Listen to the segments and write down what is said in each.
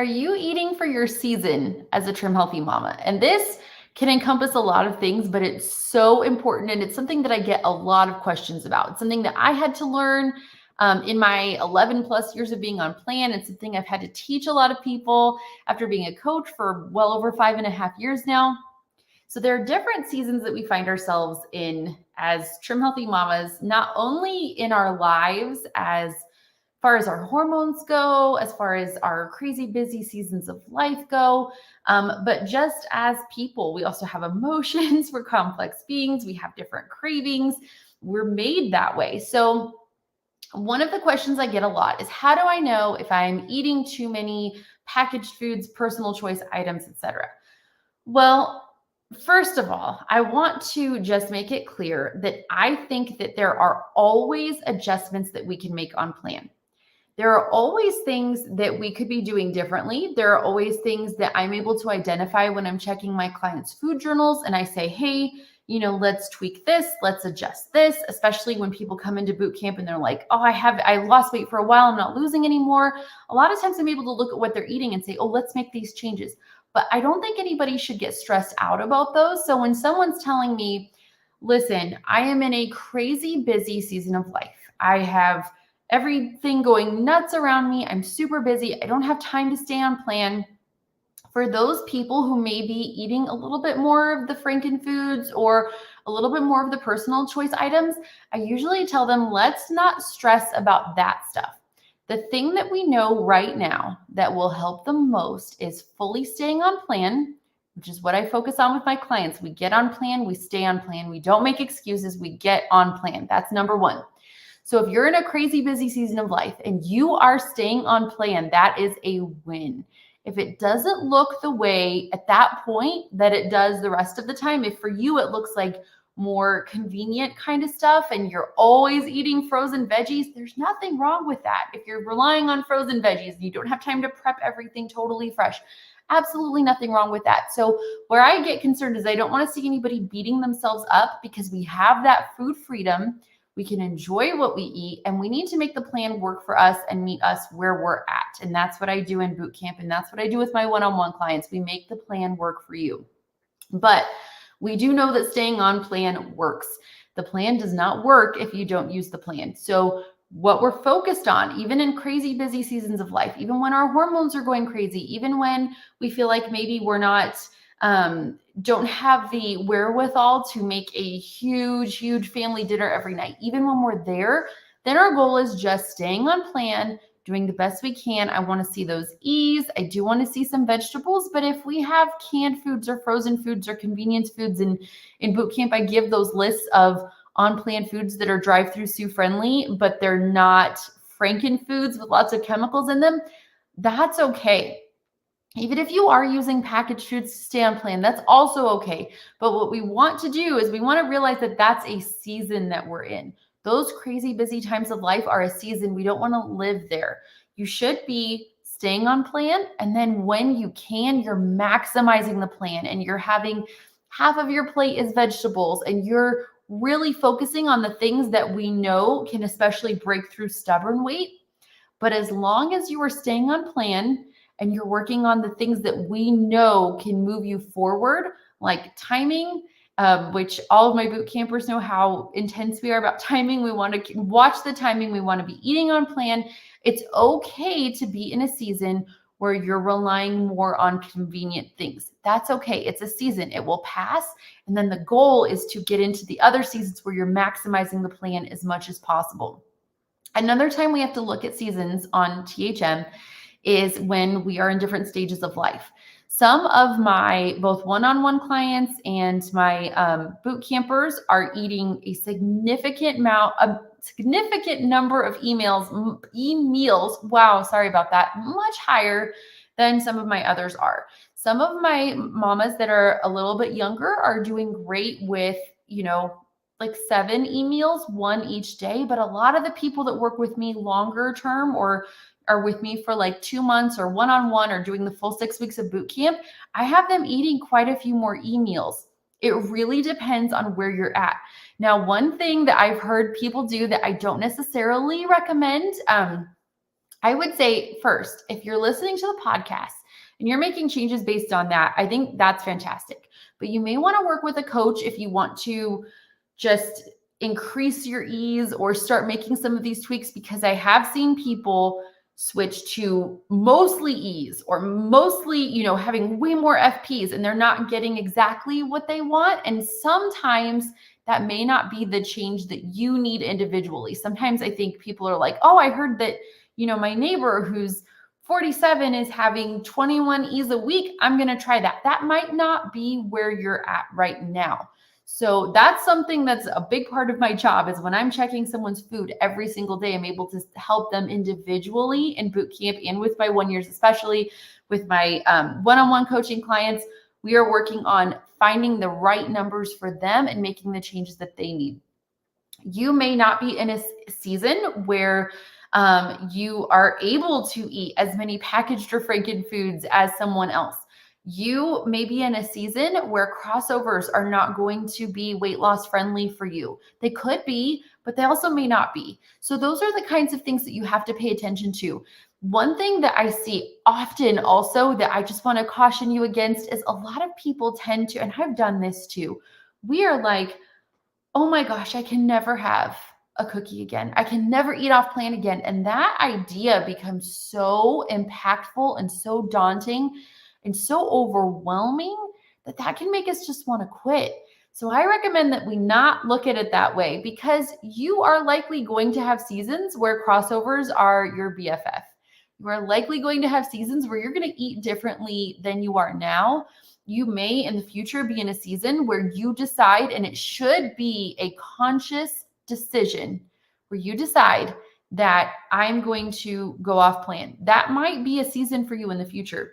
Are you eating for your season as a Trim Healthy Mama? And this can encompass a lot of things, but it's so important. And it's something that I get a lot of questions about. It's something that I had to learn in my 11 plus years of being on plan. It's something I've had to teach a lot of people after being a coach for well over 5.5 years now. So there are different seasons that we find ourselves in as Trim Healthy Mamas, not only in our lives as far as our hormones go, as far as our crazy busy seasons of life go, but just as people. We also have emotions. We're complex beings. We have different cravings. We're made that way. So one of the questions I get a lot is, how do I know if I'm eating too many packaged foods, personal choice items, etc.? Well, first of all, I want to just make it clear that I think that there are always adjustments that we can make on plan. There are always things that we could be doing differently. There are always things that I'm able to identify when I'm checking my clients' food journals and I say, hey, let's tweak this, let's adjust this, especially when people come into boot camp and they're like, oh, I lost weight for a while, I'm not losing anymore. A lot of times I'm able to look at what they're eating and say, oh, let's make these changes. But I don't think anybody should get stressed out about those. So when someone's telling me, listen, I am in a crazy busy season of life. I have everything going nuts around me. I'm super busy. I don't have time to stay on plan. For those people who may be eating a little bit more of the Franken foods or a little bit more of the personal choice items, I usually tell them, let's not stress about that stuff. The thing that we know right now that will help the most is fully staying on plan, which is what I focus on with my clients. We get on plan, we stay on plan. We don't make excuses, we get on plan. That's number one. So if you're in a crazy busy season of life and you are staying on plan, that is a win. If it doesn't look the way at that point that it does the rest of the time, if for you it looks like more convenient kind of stuff and you're always eating frozen veggies, there's nothing wrong with that. If you're relying on frozen veggies and you don't have time to prep everything totally fresh, absolutely nothing wrong with that. So where I get concerned is I don't want to see anybody beating themselves up because we have that food freedom. We can enjoy what we eat, and we need to make the plan work for us and meet us where we're at. And that's what I do in boot camp, and that's what I do with my one-on-one clients. We make the plan work for you. But we do know that staying on plan works. The plan does not work if you don't use the plan. So what we're focused on, even in crazy busy seasons of life, even when our hormones are going crazy, even when we feel like maybe we're not don't have the wherewithal to make a huge family dinner every night. Even when we're there, then our goal is just staying on plan, doing the best we can. I want to see those E's. I do want to see some vegetables, but if we have canned foods or frozen foods or convenience foods in boot camp, I give those lists of on-plan foods that are drive-through friendly, but they're not Franken foods with lots of chemicals in them. That's okay. Even if you are using packaged foods to stay on plan, that's also okay. But what we want to do is we want to realize that that's a season that we're in. Those crazy busy times of life are a season. We don't want to live there. You should be staying on plan. And then when you can, you're maximizing the plan and you're having half of your plate is vegetables and you're really focusing on the things that we know can especially break through stubborn weight. But as long as you are staying on plan, and you're working on the things that we know can move you forward, like timing, which all of my boot campers know how intense we are about timing. We want to watch the timing. We want to be eating on plan. It's okay to be in a season where you're relying more on convenient things. That's okay. It's a season. It will pass. And then the goal is to get into the other seasons where you're maximizing the plan as much as possible. Another time we have to look at seasons on THM is when we are in different stages of life. Some of my both one-on-one clients and my boot campers are eating a significant number of emails. Wow, sorry about that. Much higher than some of my others are. Some of my mamas that are a little bit younger are doing great with, like 7 emails, 1 each day. But a lot of the people that work with me longer term or are with me for like 2 months or one-on-one or doing the full 6 weeks of boot camp, I have them eating quite a few more meals. It really depends on where you're at. Now, one thing that I've heard people do that I don't necessarily recommend, I would say first, if you're listening to the podcast and you're making changes based on that, I think that's fantastic. But you may want to work with a coach if you want to just increase your ease or start making some of these tweaks, because I have seen people switch to mostly ease or mostly, having way more FPs and they're not getting exactly what they want. And sometimes that may not be the change that you need individually. Sometimes I think people are like, oh, I heard that, my neighbor who's 47 is having 21 E's a week. I'm going to try that. That might not be where you're at right now. So that's something that's a big part of my job, is when I'm checking someone's food every single day, I'm able to help them individually in boot camp and with my 1 years, especially with my one-on-one coaching clients. We are working on finding the right numbers for them and making the changes that they need. You may not be in a season where you are able to eat as many packaged or franken foods as someone else. You may be in a season where crossovers are not going to be weight loss friendly for you. They could be, but they also may not be. So those are the kinds of things that you have to pay attention to. One thing that I see often also that I just want to caution you against is a lot of people tend to, and I've done this too, we are like, oh my gosh, I can never have a cookie again. I can never eat off plan again. And that idea becomes so impactful and so daunting and so overwhelming that can make us just want to quit. So I recommend that we not look at it that way, because you are likely going to have seasons where crossovers are your BFF. You are likely going to have seasons where you're going to eat differently than you are now. You may in the future be in a season where you decide, and it should be a conscious decision, where you decide that I'm going to go off plan. That might be a season for you in the future.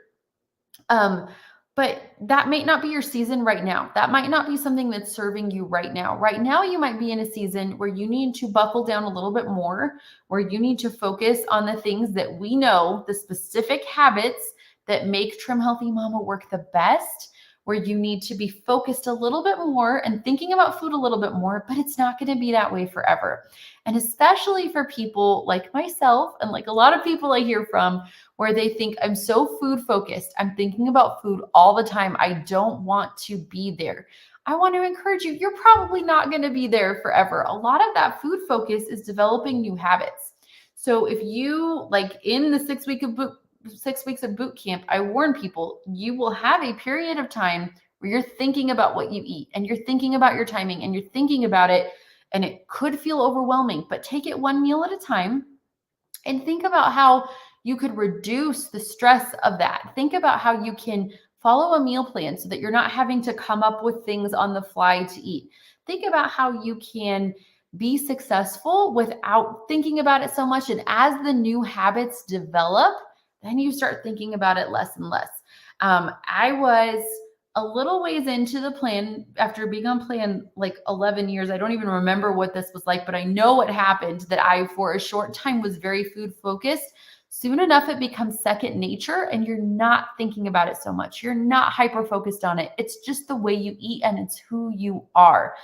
But that may not be your season right now. That might not be something that's serving you right now. Right now, you might be in a season where you need to buckle down a little bit more, where you need to focus on the things that we know, the specific habits that make Trim Healthy Mama work the best, where you need to be focused a little bit more and thinking about food a little bit more, but it's not going to be that way forever. And especially for people like myself and like a lot of people I hear from, where they think I'm so food focused, I'm thinking about food all the time, I don't want to be there. I want to encourage you, you're probably not going to be there forever. A lot of that food focus is developing new habits. So if you, like in the 6 weeks of boot camp, I warn people, you will have a period of time where you're thinking about what you eat and you're thinking about your timing and you're thinking about it, and it could feel overwhelming, but take it one meal at a time and think about how you could reduce the stress of that. Think about how you can follow a meal plan so that you're not having to come up with things on the fly to eat. Think about how you can be successful without thinking about it so much. And as the new habits develop, then you start thinking about it less and less. I was a little ways into the plan after being on plan like 11 years. I don't even remember what this was like, but I know what happened, that I, for a short time, was very food focused. Soon enough, it becomes second nature and you're not thinking about it so much. You're not hyper focused on it. It's just the way you eat and it's who you are.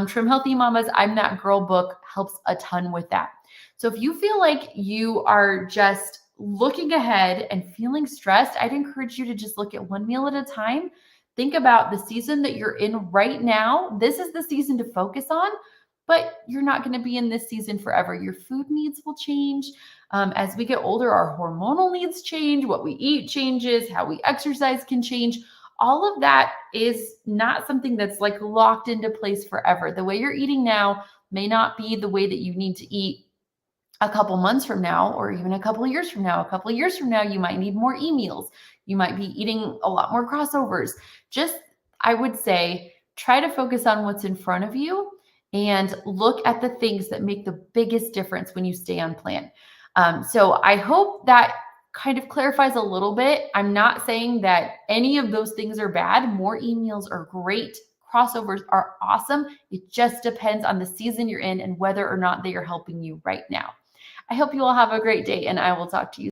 Trim Healthy Mamas, I'm That Girl book helps a ton with that. So if you feel like you are just looking ahead and feeling stressed, I'd encourage you to just look at one meal at a time. Think about the season that you're in right now. This is the season to focus on, but you're not going to be in this season forever. Your food needs will change. As we get older, our hormonal needs change. What we eat changes. How we exercise can change. All of that is not something that's like locked into place forever. The way you're eating now may not be the way that you need to eat a couple months from now, or even a couple of years from now. A couple of years from now, you might need more e-meals. You might be eating a lot more crossovers. Just, I would say, try to focus on what's in front of you and look at the things that make the biggest difference when you stay on plan. So I hope that kind of clarifies a little bit. I'm not saying that any of those things are bad. More e-meals are great. Crossovers are awesome. It just depends on the season you're in and whether or not they are helping you right now. I hope you all have a great day, and I will talk to you